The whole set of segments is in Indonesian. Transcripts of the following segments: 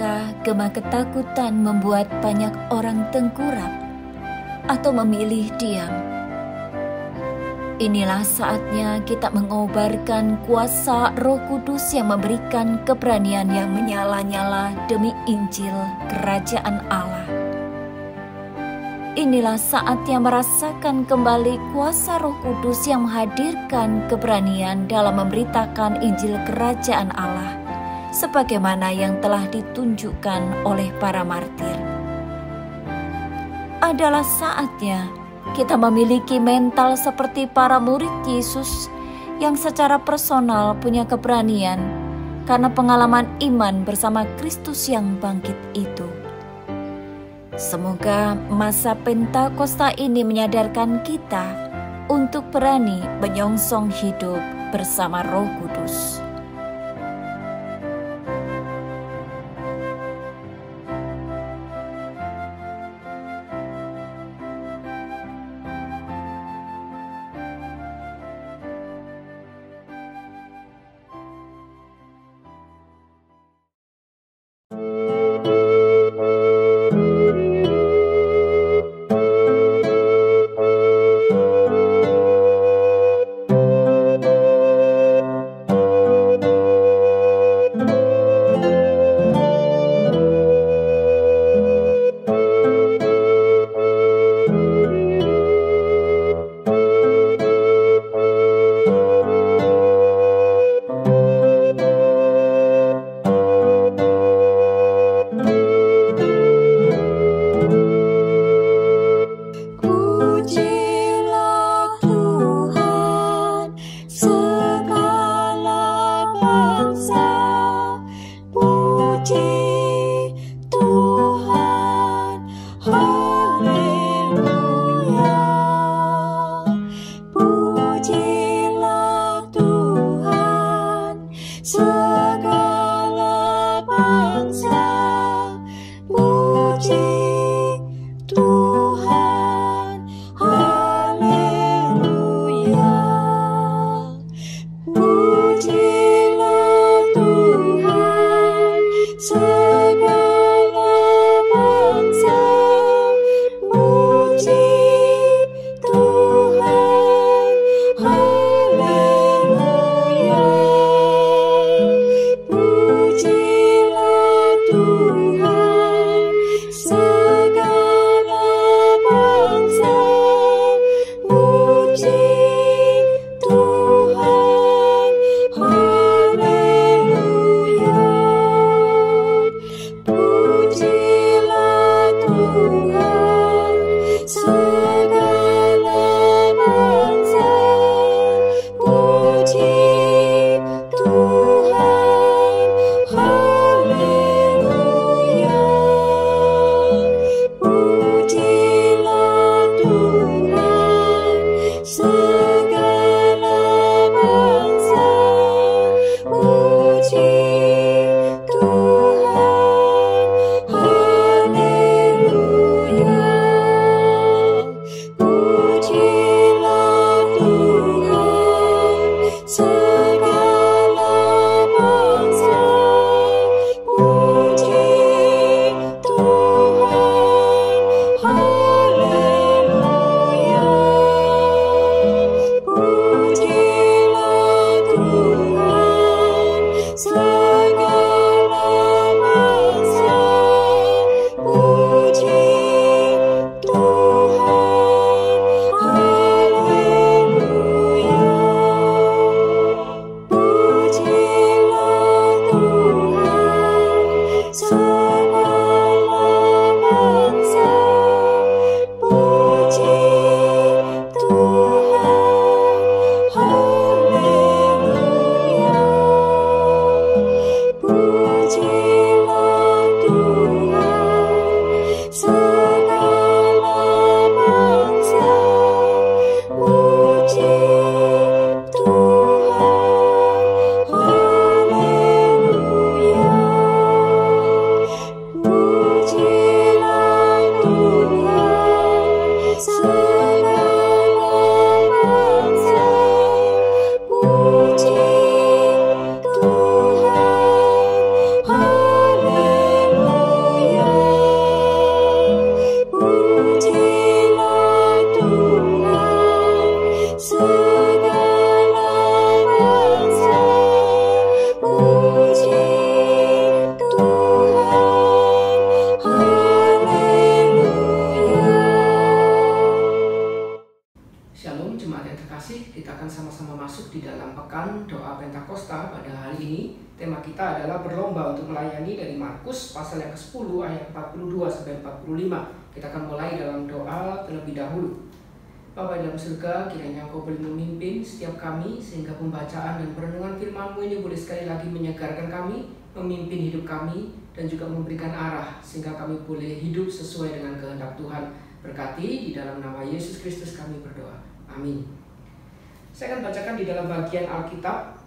Apakah gema ketakutan membuat banyak orang tengkurap atau memilih diam? Inilah saatnya kita mengobarkan kuasa Roh Kudus yang memberikan keberanian yang menyala-nyala demi Injil Kerajaan Allah. Inilah saatnya merasakan kembali kuasa Roh Kudus yang menghadirkan keberanian dalam memberitakan Injil Kerajaan Allah, sebagaimana yang telah ditunjukkan oleh para martir. Adalah saatnya kita memiliki mental seperti para murid Yesus yang secara personal punya keberanian karena pengalaman iman bersama Kristus yang bangkit itu. Semoga masa Pentakosta ini menyadarkan kita untuk berani menyongsong hidup bersama Roh Kudus. ini dari Markus pasal yang ke-10 ayat 42 sampai 45. Kita akan mulai dalam doa terlebih dahulu. Bapa dalam surga, kiranya Engkau boleh memimpin setiap kami, sehingga pembacaan dan perenungan firman-Mu ini boleh sekali lagi menyegarkan kami, memimpin hidup kami, dan juga memberikan arah, sehingga kami boleh hidup sesuai dengan kehendak Tuhan. Berkati di dalam nama Yesus Kristus kami berdoa. Amin. Saya akan bacakan di dalam bagian Alkitab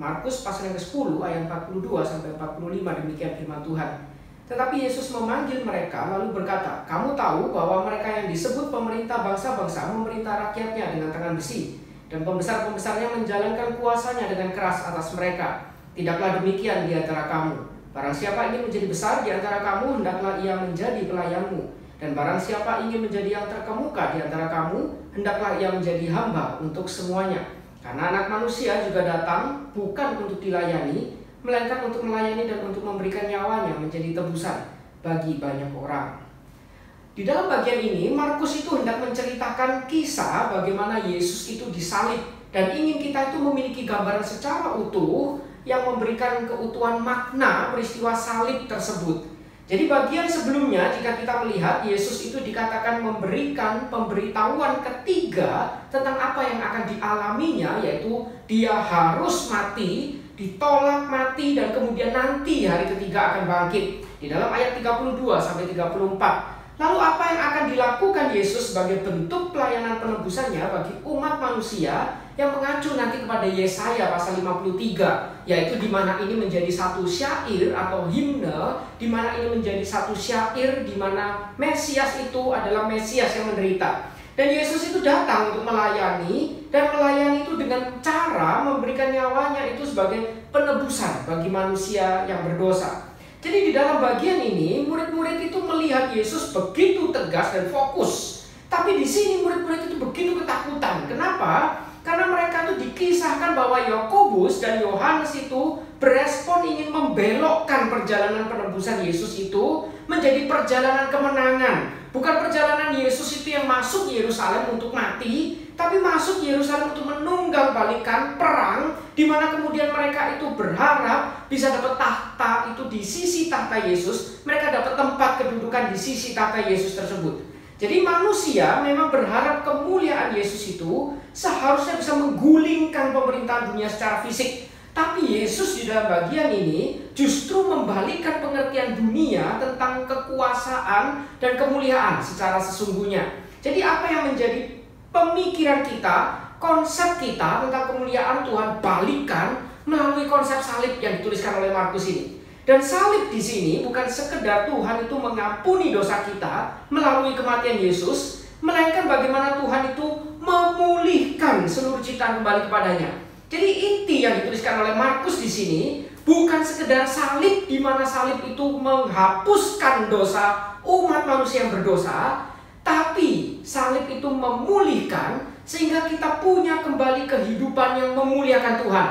Markus pasal yang ke-10 ayat 42 sampai 45, demikian firman Tuhan. Tetapi Yesus memanggil mereka lalu berkata, "Kamu tahu bahwa mereka yang disebut pemerintah bangsa-bangsa memerintah rakyatnya dengan tangan besi, dan pembesar-pembesarnya menjalankan kuasanya dengan keras atas mereka. Tidaklah demikian di antara kamu. Barang siapa ingin menjadi besar di antara kamu, hendaklah ia menjadi pelayanmu. Dan barang siapa ingin menjadi yang terkemuka di antara kamu, hendaklah ia menjadi hamba untuk semuanya. Karena Anak Manusia juga datang bukan untuk dilayani, melainkan untuk melayani dan untuk memberikan nyawanya menjadi tebusan bagi banyak orang." Di dalam bagian ini, Markus itu hendak menceritakan kisah bagaimana Yesus itu disalib, dan ingin kita itu memiliki gambaran secara utuh yang memberikan keutuhan makna peristiwa salib tersebut. Jadi bagian sebelumnya, jika kita melihat, Yesus itu dikatakan memberikan pemberitahuan ketiga tentang apa yang akan dialaminya, yaitu dia harus mati, ditolak mati, dan kemudian nanti hari ketiga akan bangkit. Di dalam ayat 32 sampai 34. Lalu apa yang akan dilakukan Yesus sebagai bentuk pelayanan penebusannya bagi umat manusia yang mengacu nanti kepada Yesaya pasal 53, yaitu di mana ini menjadi satu syair atau himne, di mana ini menjadi satu syair di mana Mesias itu adalah Mesias yang menderita. Dan Yesus itu datang untuk melayani, dan melayani itu dengan cara memberikan nyawanya itu sebagai penebusan bagi manusia yang berdosa. Jadi di dalam bagian ini, murid-murid itu melihat Yesus begitu tegas dan fokus. Tapi di sini murid-murid itu begitu ketakutan. Kenapa? Karena mereka itu dikisahkan bahwa Yakobus dan Yohanes itu berespon ingin membelokkan perjalanan penebusan Yesus itu menjadi perjalanan kemenangan. Bukan perjalanan Yesus itu yang masuk Yerusalem untuk mati, tapi masuk Yerusalem untuk menunggang-balikan perang, di mana kemudian mereka itu berharap bisa dapat tahta itu di sisi tahta Yesus. Mereka dapat tempat kedudukan di sisi tahta Yesus tersebut. Jadi manusia memang berharap kemuliaan Yesus itu seharusnya bisa menggulingkan pemerintahan dunia secara fisik. Tapi Yesus di dalam bagian ini justru membalikkan pengertian dunia tentang kekuasaan dan kemuliaan secara sesungguhnya. Jadi apa yang menjadi pemikiran kita, konsep kita tentang kemuliaan Tuhan balikan melalui konsep salib yang dituliskan oleh Markus ini. Dan salib di sini bukan sekedar Tuhan itu mengampuni dosa kita melalui kematian Yesus, melainkan bagaimana Tuhan itu memulihkan seluruh ciptaan kembali kepadanya. Jadi inti yang dituliskan oleh Markus di sini bukan sekedar salib, di mana salib itu menghapuskan dosa umat manusia yang berdosa, tapi salib itu memulihkan sehingga kita punya kembali kehidupan yang memuliakan Tuhan.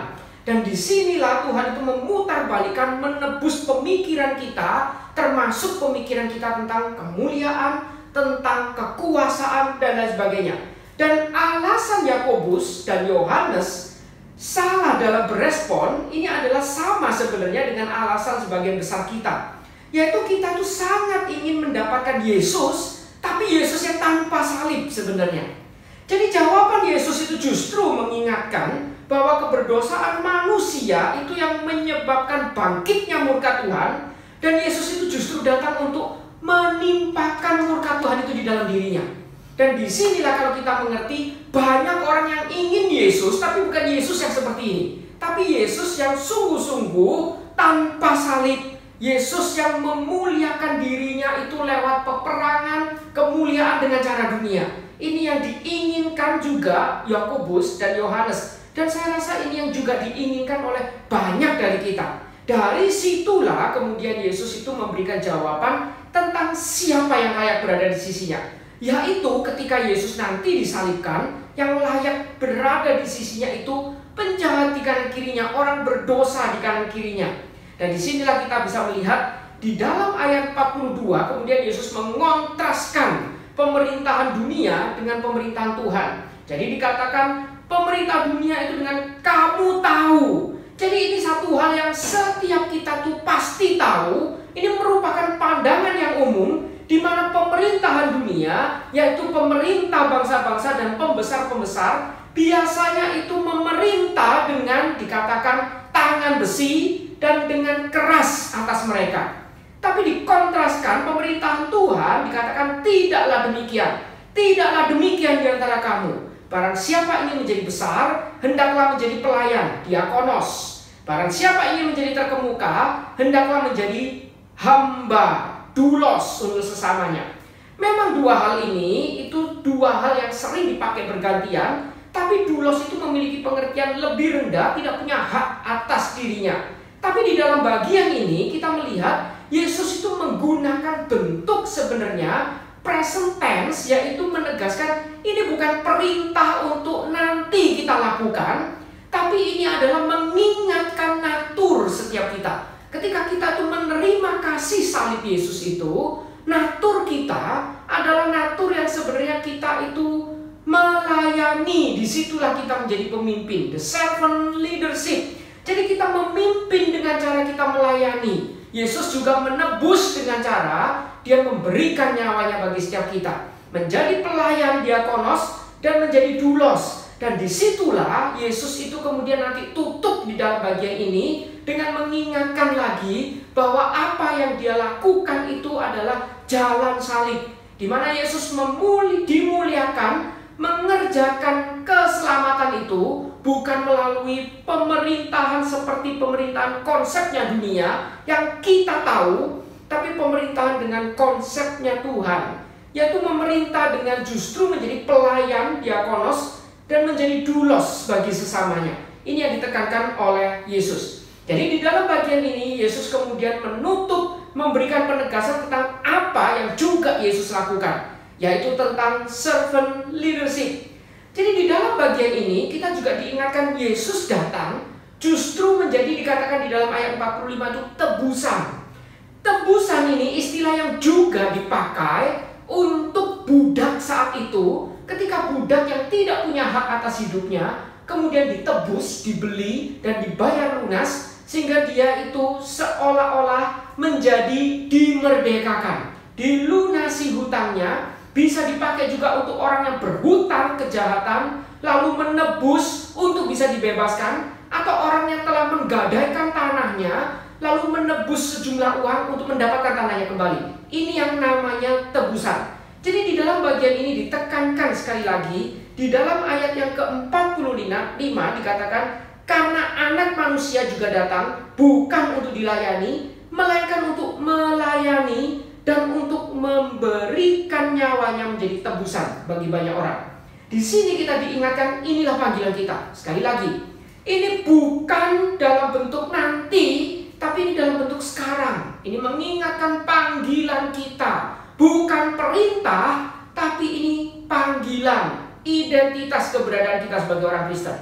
Dan disinilah Tuhan itu memutarbalikkan, menebus pemikiran kita, termasuk pemikiran kita tentang kemuliaan, tentang kekuasaan, dan lain sebagainya. Dan alasan Yakobus dan Yohanes salah dalam berespon ini adalah sama sebenarnya dengan alasan sebagian besar kita, yaitu kita tuh sangat ingin mendapatkan Yesus, tapi Yesus yang tanpa salib sebenarnya. Jadi jawaban Yesus itu justru mengingatkan bahwa keberdosaan manusia itu yang menyebabkan bangkitnya murka Tuhan, dan Yesus itu justru datang untuk menimpakan murka Tuhan itu di dalam dirinya. Dan disinilah kalau kita mengerti, banyak orang yang ingin Yesus, tapi bukan Yesus yang seperti ini, tapi Yesus yang sungguh-sungguh tanpa salib. Yesus yang memuliakan dirinya itu lewat peperangan, kemuliaan dengan cara dunia. Ini yang diinginkan juga Yakobus dan Yohanes. Dan saya rasa ini yang juga diinginkan oleh banyak dari kita. Dari situlah kemudian Yesus itu memberikan jawaban tentang siapa yang layak berada di sisinya. Yaitu ketika Yesus nanti disalibkan, yang layak berada di sisinya itu penjahat di kanan kirinya, orang berdosa di kanan kirinya. Dan disinilah kita bisa melihat di dalam ayat 42 kemudian Yesus mengontraskan pemerintahan dunia dengan pemerintahan Tuhan. Jadi dikatakan pemerintah dunia itu dengan kamu tahu. Jadi ini satu hal yang setiap kita tuh pasti tahu. Ini merupakan pandangan yang umum di mana pemerintahan dunia, yaitu pemerintah bangsa-bangsa dan pembesar-pembesar, biasanya itu memerintah dengan dikatakan tangan besi dan dengan keras atas mereka. Tapi dikontraskan pemerintahan Tuhan dikatakan tidaklah demikian. Tidaklah demikian di antara kamu. Barang siapa ingin menjadi besar, hendaklah menjadi pelayan, diakonos. Barang siapa ingin menjadi terkemuka, hendaklah menjadi hamba, doulos untuk sesamanya. Memang dua hal ini itu dua hal yang sering dipakai bergantian, tapi doulos itu memiliki pengertian lebih rendah, tidak punya hak atas dirinya. Tapi di dalam bagian ini kita melihat Yesus itu menggunakan bentuk sebenarnya present tense, yaitu menegaskan ini bukan perintah untuk nanti kita lakukan, tapi ini adalah mengingatkan natur setiap kita. Ketika kita itu menerima kasih salib Yesus itu, natur kita adalah natur yang sebenarnya kita itu melayani. Disitulah kita menjadi pemimpin, the servant leadership. Jadi kita memimpin dengan cara kita melayani. Yesus juga menebus dengan cara Dia memberikan nyawanya bagi setiap kita, menjadi pelayan, diakonos, dan menjadi doulos. Dan disitulah Yesus itu kemudian nanti tutup di dalam bagian ini dengan mengingatkan lagi bahwa apa yang Dia lakukan itu adalah jalan salib, di mana Yesus dimuliakan, mengerjakan keselamatan itu bukan melalui pemerintahan seperti pemerintahan konsepnya dunia yang kita tahu, tapi pemerintahan dengan konsepnya Tuhan, yaitu memerintah dengan justru menjadi pelayan, diakonos, dan menjadi doulos bagi sesamanya. Ini yang ditekankan oleh Yesus. Jadi di dalam bagian ini Yesus kemudian menutup, memberikan penegasan tentang apa yang juga Yesus lakukan, yaitu tentang servant leadership. Jadi di dalam bagian ini kita juga diingatkan Yesus datang justru menjadi dikatakan di dalam ayat 45 itu tebusan. Tebusan ini istilah yang juga dipakai untuk budak saat itu, ketika budak yang tidak punya hak atas hidupnya kemudian ditebus, dibeli, dan dibayar lunas, sehingga dia itu seolah-olah menjadi dimerdekakan, dilunasi hutangnya. Bisa dipakai juga untuk orang yang berhutang kejahatan lalu menebus untuk bisa dibebaskan, atau orang yang telah menggadaikan tanahnya lalu menebus sejumlah uang untuk mendapatkan tanahnya kembali. Ini yang namanya tebusan. Jadi di dalam bagian ini ditekankan sekali lagi, di dalam ayat yang ke-45 dikatakan, karena anak manusia juga datang bukan untuk dilayani, melainkan untuk melayani dan untuk memberikan nyawanya menjadi tebusan bagi banyak orang. Di sini kita diingatkan, inilah panggilan kita. Sekali lagi, ini bukan dalam bentuk nanti, tapi ini dalam bentuk sekarang. Ini mengingatkan panggilan kita. Bukan perintah, tapi ini panggilan, identitas keberadaan kita sebagai orang Kristen.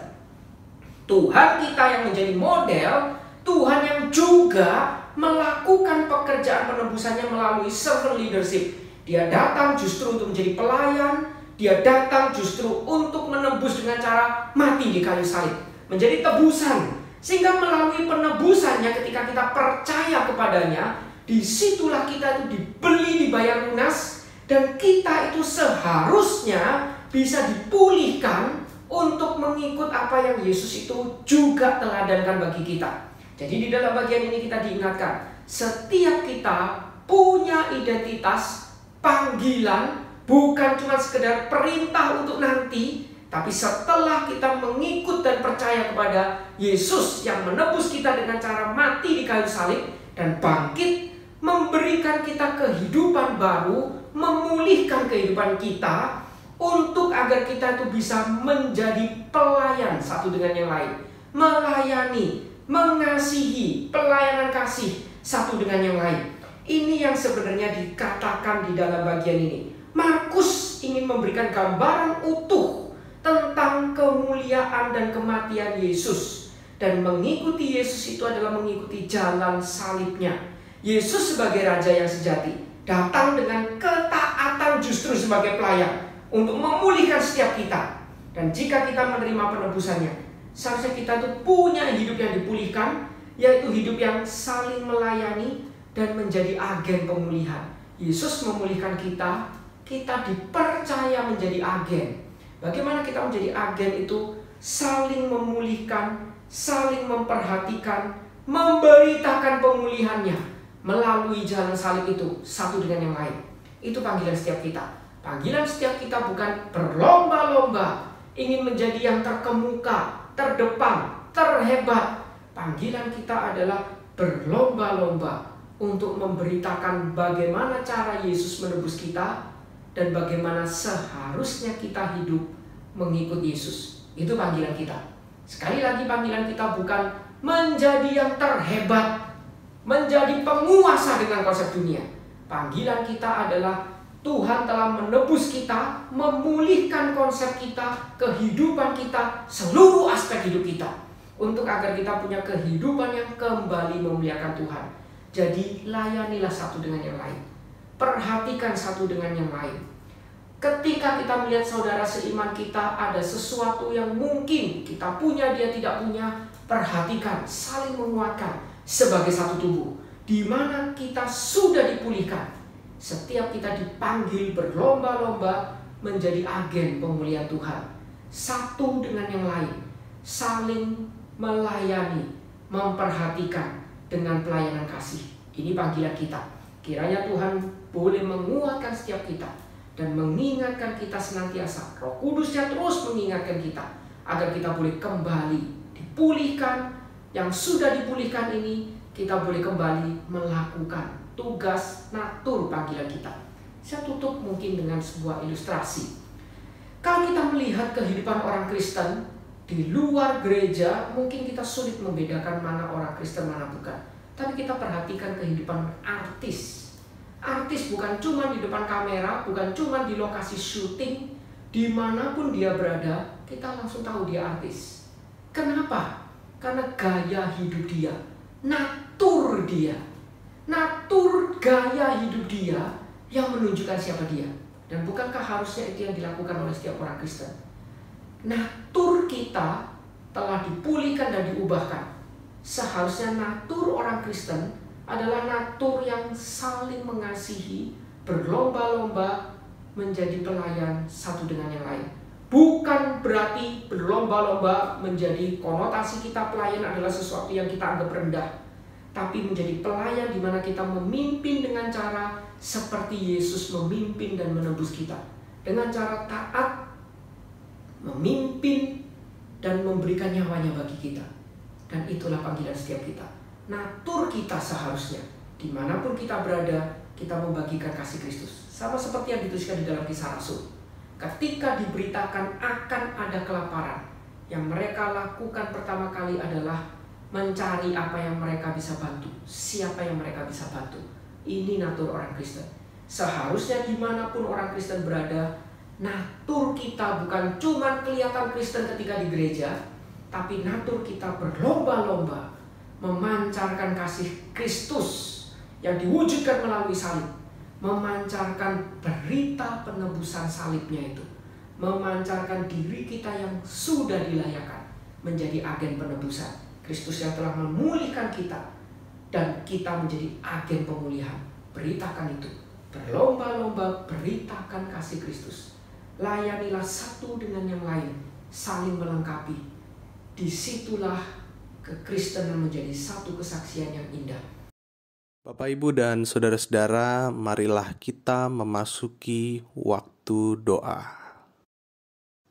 Tuhan kita yang menjadi model, Tuhan yang juga melakukan pekerjaan penebusannya melalui servant leadership. Dia datang justru untuk menjadi pelayan, Dia datang justru untuk menebus dengan cara mati di kayu salib, menjadi tebusan. Sehingga melalui penebusannya ketika kita percaya kepadanya, disitulah kita itu dibeli, dibayar lunas, dan kita itu seharusnya bisa dipulihkan untuk mengikut apa yang Yesus itu juga teladankan bagi kita. Jadi di dalam bagian ini kita diingatkan, setiap kita punya identitas, panggilan, bukan cuma sekedar perintah untuk nanti, tapi setelah kita mengikut dan percaya kepada Yesus yang menebus kita dengan cara mati di kayu salib dan bangkit, memberikan kita kehidupan baru, memulihkan kehidupan kita, untuk agar kita itu bisa menjadi pelayan satu dengan yang lain, melayani, mengasihi, pelayanan kasih satu dengan yang lain. Ini yang sebenarnya dikatakan di dalam bagian ini. Markus ingin memberikan gambaran utuh tentang kemuliaan dan kematian Yesus, dan mengikuti Yesus itu adalah mengikuti jalan salibnya. Yesus sebagai Raja yang sejati datang dengan ketaatan justru sebagai pelayan untuk memulihkan setiap kita. Dan jika kita menerima penebusannya, Seharusnya kita tuh punya hidup yang dipulihkan, yaitu hidup yang saling melayani dan menjadi agen pemulihan. Yesus memulihkan kita, kita dipercaya menjadi agen. Bagaimana kita menjadi agen itu? Saling memulihkan, saling memperhatikan, memberitakan pemulihannya melalui jalan salib itu, satu dengan yang lain. Itu panggilan setiap kita. Panggilan setiap kita bukan berlomba-lomba ingin menjadi yang terkemuka, terdepan, terhebat. Panggilan kita adalah berlomba-lomba untuk memberitakan bagaimana cara Yesus menebus kita dan bagaimana seharusnya kita hidup mengikut Yesus. Itu panggilan kita. Sekali lagi, panggilan kita bukan menjadi yang terhebat, menjadi penguasa dengan konsep dunia. Panggilan kita adalah Tuhan telah menebus kita, memulihkan konsep kita, kehidupan kita, seluruh aspek hidup kita, untuk agar kita punya kehidupan yang kembali memuliakan Tuhan. Jadi layanilah satu dengan yang lain, perhatikan satu dengan yang lain. Ketika kita melihat saudara seiman kita ada sesuatu yang mungkin kita punya, dia tidak punya, perhatikan, saling menguatkan sebagai satu tubuh, di mana kita sudah dipulihkan. Setiap kita dipanggil berlomba-lomba menjadi agen pemulihan Tuhan, satu dengan yang lain, saling melayani, memperhatikan dengan pelayanan kasih. Ini panggilan kita. Kiranya Tuhan boleh menguatkan setiap kita dan mengingatkan kita senantiasa. Roh Kudusnya terus mengingatkan kita agar kita boleh kembali dipulihkan. Yang sudah dipulihkan ini kita boleh kembali melakukan tugas natur panggilan kita. Saya tutup mungkin dengan sebuah ilustrasi. Kalau kita melihat kehidupan orang Kristen di luar gereja, mungkin kita sulit membedakan mana orang Kristen mana bukan. Tapi kita perhatikan kehidupan artis. Artis bukan cuma di depan kamera, bukan cuma di lokasi syuting, dimanapun dia berada, kita langsung tahu dia artis. Kenapa? Karena gaya hidup dia, natur dia, natur gaya hidup dia yang menunjukkan siapa dia. Dan bukankah harusnya itu yang dilakukan oleh setiap orang Kristen? Natur kita telah dipulihkan dan diubahkan. Seharusnya natur orang Kristen adalah natur yang saling mengasihi, berlomba-lomba menjadi pelayan satu dengan yang lain. Bukan berarti berlomba-lomba menjadi konotasi kita pelayan adalah sesuatu yang kita anggap rendah, tapi menjadi pelayan di mana kita memimpin dengan cara seperti Yesus memimpin dan menebus kita, dengan cara taat, memimpin dan memberikan nyawanya bagi kita. Dan itulah panggilan setiap kita. Natur kita seharusnya dimanapun kita berada, kita membagikan kasih Kristus. Sama seperti yang dituliskan di dalam Kisah Rasul. Ketika diberitakan akan ada kelaparan, yang mereka lakukan pertama kali adalah mencari apa yang mereka bisa bantu, siapa yang mereka bisa bantu. Ini natur orang Kristen. Seharusnya dimanapun orang Kristen berada, natur kita bukan cuma kelihatan Kristen ketika di gereja, tapi natur kita berlomba-lomba memancarkan kasih Kristus yang diwujudkan melalui salib, memancarkan berita penebusan salibnya itu, memancarkan diri kita yang sudah dilayakkan menjadi agen penebusan Kristus yang telah memulihkan kita, dan kita menjadi agen pemulihan. Beritakan itu, berlomba-lomba beritakan kasih Kristus. Layanilah satu dengan yang lain, saling melengkapi. Disitulah kekristenan menjadi satu kesaksian yang indah. Bapak, Ibu, dan saudara-saudara, marilah kita memasuki waktu doa.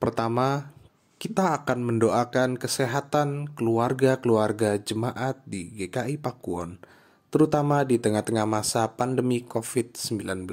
Pertama, kita akan mendoakan kesehatan keluarga-keluarga jemaat di GKI Pakuwon, terutama di tengah-tengah masa pandemi COVID-19.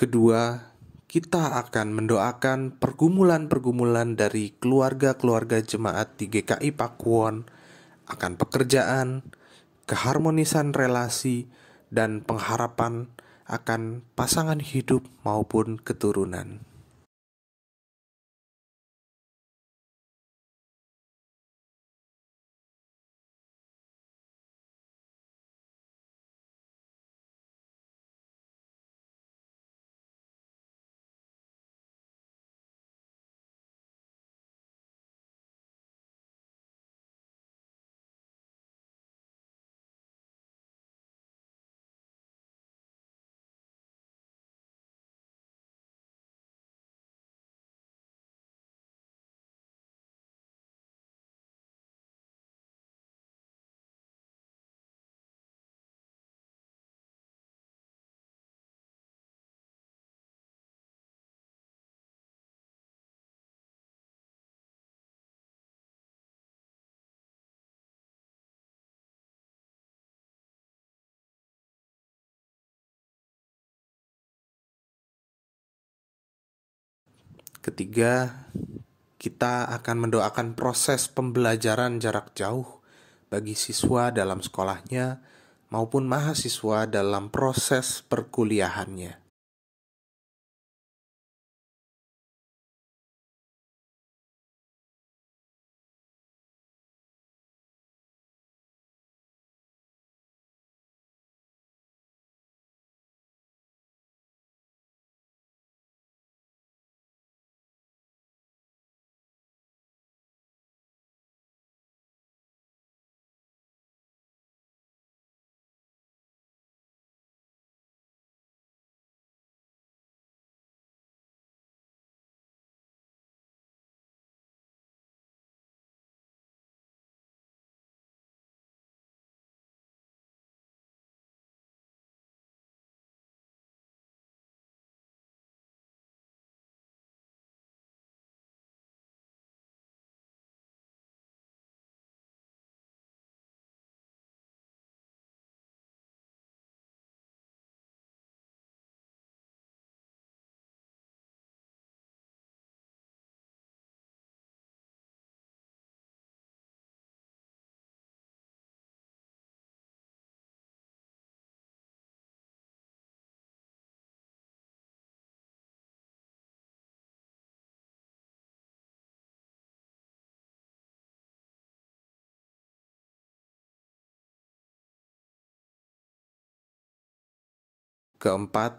Kedua, kita akan mendoakan pergumulan-pergumulan dari keluarga-keluarga jemaat di GKI Pakuwon akan pekerjaan, keharmonisan relasi, dan pengharapan akan pasangan hidup maupun keturunan. Ketiga, kita akan mendoakan proses pembelajaran jarak jauh bagi siswa dalam sekolahnya maupun mahasiswa dalam proses perkuliahannya. Keempat,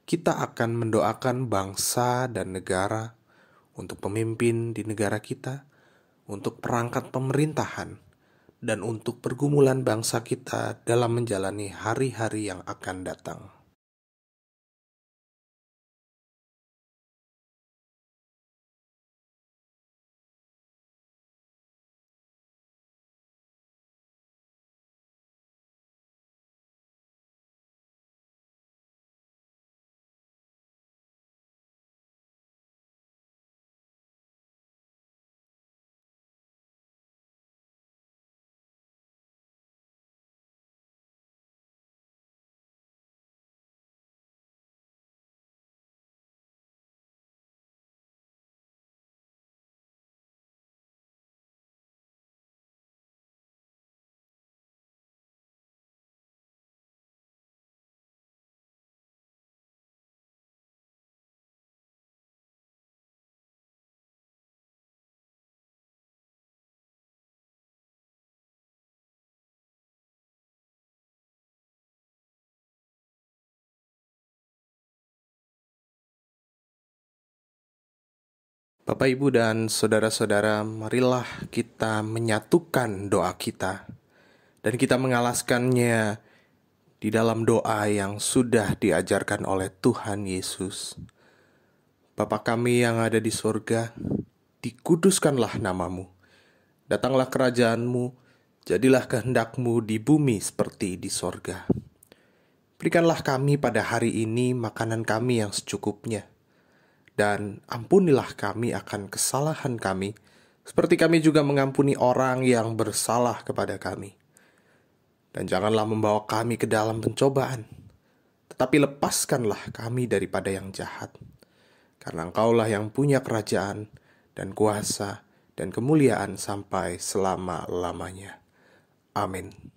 kita akan mendoakan bangsa dan negara untuk pemimpin di negara kita, untuk perangkat pemerintahan, dan untuk pergumulan bangsa kita dalam menjalani hari-hari yang akan datang. Bapak, Ibu, dan saudara-saudara, marilah kita menyatukan doa kita dan kita mengalaskannya di dalam doa yang sudah diajarkan oleh Tuhan Yesus. Bapa kami yang ada di surga, dikuduskanlah namamu. Datanglah kerajaanmu, jadilah kehendakmu di bumi seperti di sorga. Berikanlah kami pada hari ini makanan kami yang secukupnya. Dan ampunilah kami akan kesalahan kami, seperti kami juga mengampuni orang yang bersalah kepada kami. Dan janganlah membawa kami ke dalam pencobaan, tetapi lepaskanlah kami daripada yang jahat. Karena Engkaulah yang punya kerajaan dan kuasa dan kemuliaan sampai selama-lamanya. Amin.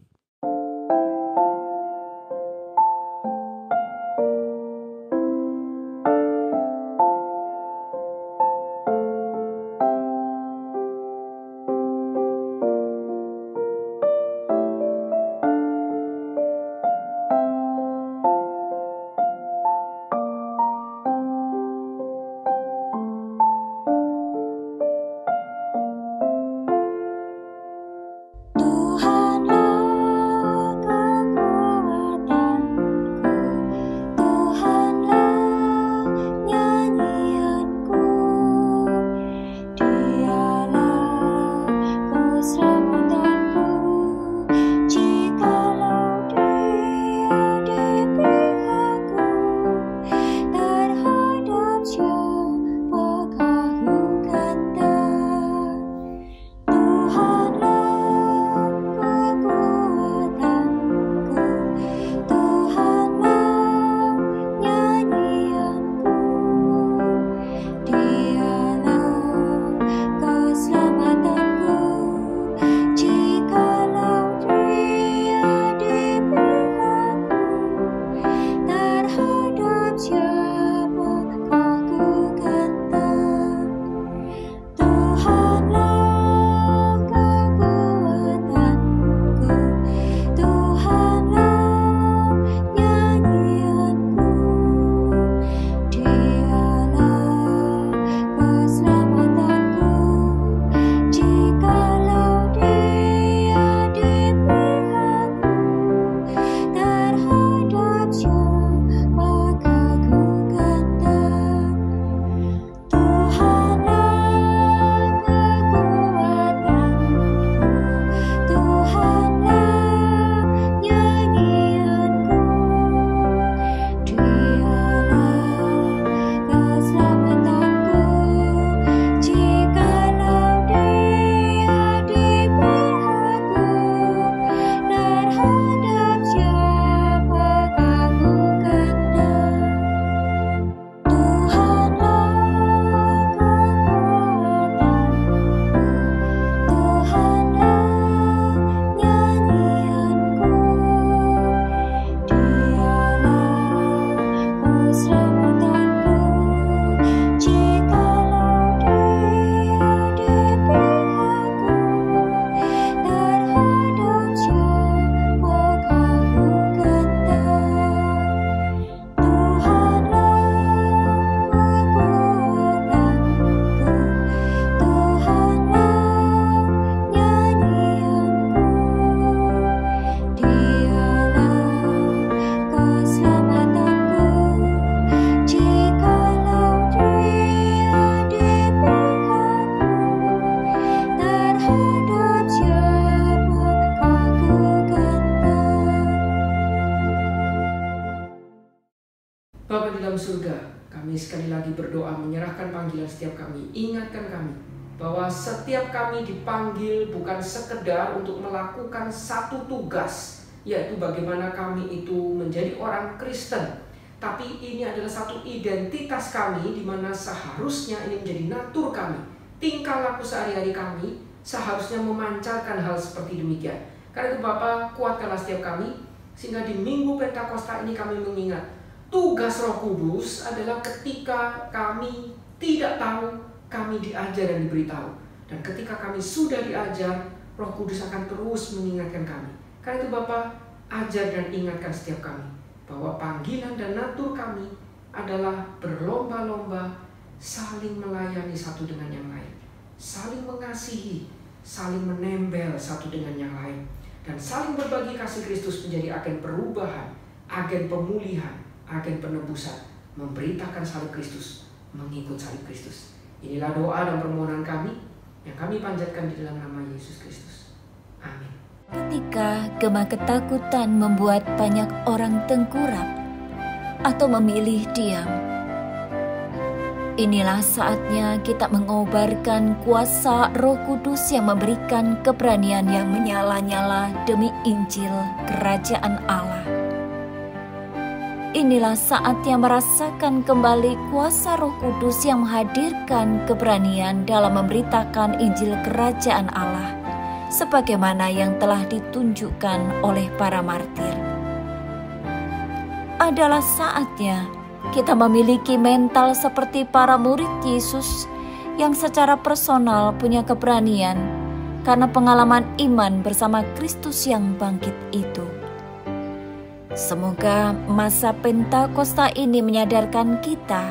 Bapa di dalam surga, kami sekali lagi berdoa menyerahkan panggilan setiap kami. Ingatkan kami bahwa setiap kami dipanggil bukan sekedar untuk melakukan satu tugas, yaitu bagaimana kami itu menjadi orang Kristen. Tapi ini adalah satu identitas kami di mana seharusnya ini menjadi natur kami. Tingkah laku sehari-hari kami seharusnya memancarkan hal seperti demikian. Karena itu Bapa, kuatkanlah setiap kami sehingga di Minggu Pentakosta ini kami mengingat tugas Roh Kudus adalah ketika kami tidak tahu, kami diajar dan diberitahu. Dan ketika kami sudah diajar, Roh Kudus akan terus mengingatkan kami. Karena itu Bapa, ajar dan ingatkan setiap kami bahwa panggilan dan natur kami adalah berlomba-lomba saling melayani satu dengan yang lain, saling mengasihi, saling menempel satu dengan yang lain, dan saling berbagi kasih Kristus menjadi agen perubahan, agen pemulihan, agen penebusan, memberitakan salib Kristus, mengikut salib Kristus. Inilah doa dan permohonan kami yang kami panjatkan di dalam nama Yesus Kristus. Amin. Ketika gema ketakutan membuat banyak orang tengkurap atau memilih diam, inilah saatnya kita mengobarkan kuasa Roh Kudus yang memberikan keberanian yang menyala-nyala demi Injil Kerajaan Allah. Inilah saatnya merasakan kembali kuasa Roh Kudus yang menghadirkan keberanian dalam memberitakan Injil Kerajaan Allah, sebagaimana yang telah ditunjukkan oleh para martir. Adalah saatnya kita memiliki mental seperti para murid Yesus yang secara personal punya keberanian karena pengalaman iman bersama Kristus yang bangkit itu. Semoga masa Pentakosta ini menyadarkan kita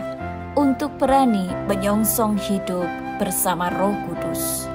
untuk berani menyongsong hidup bersama Roh Kudus.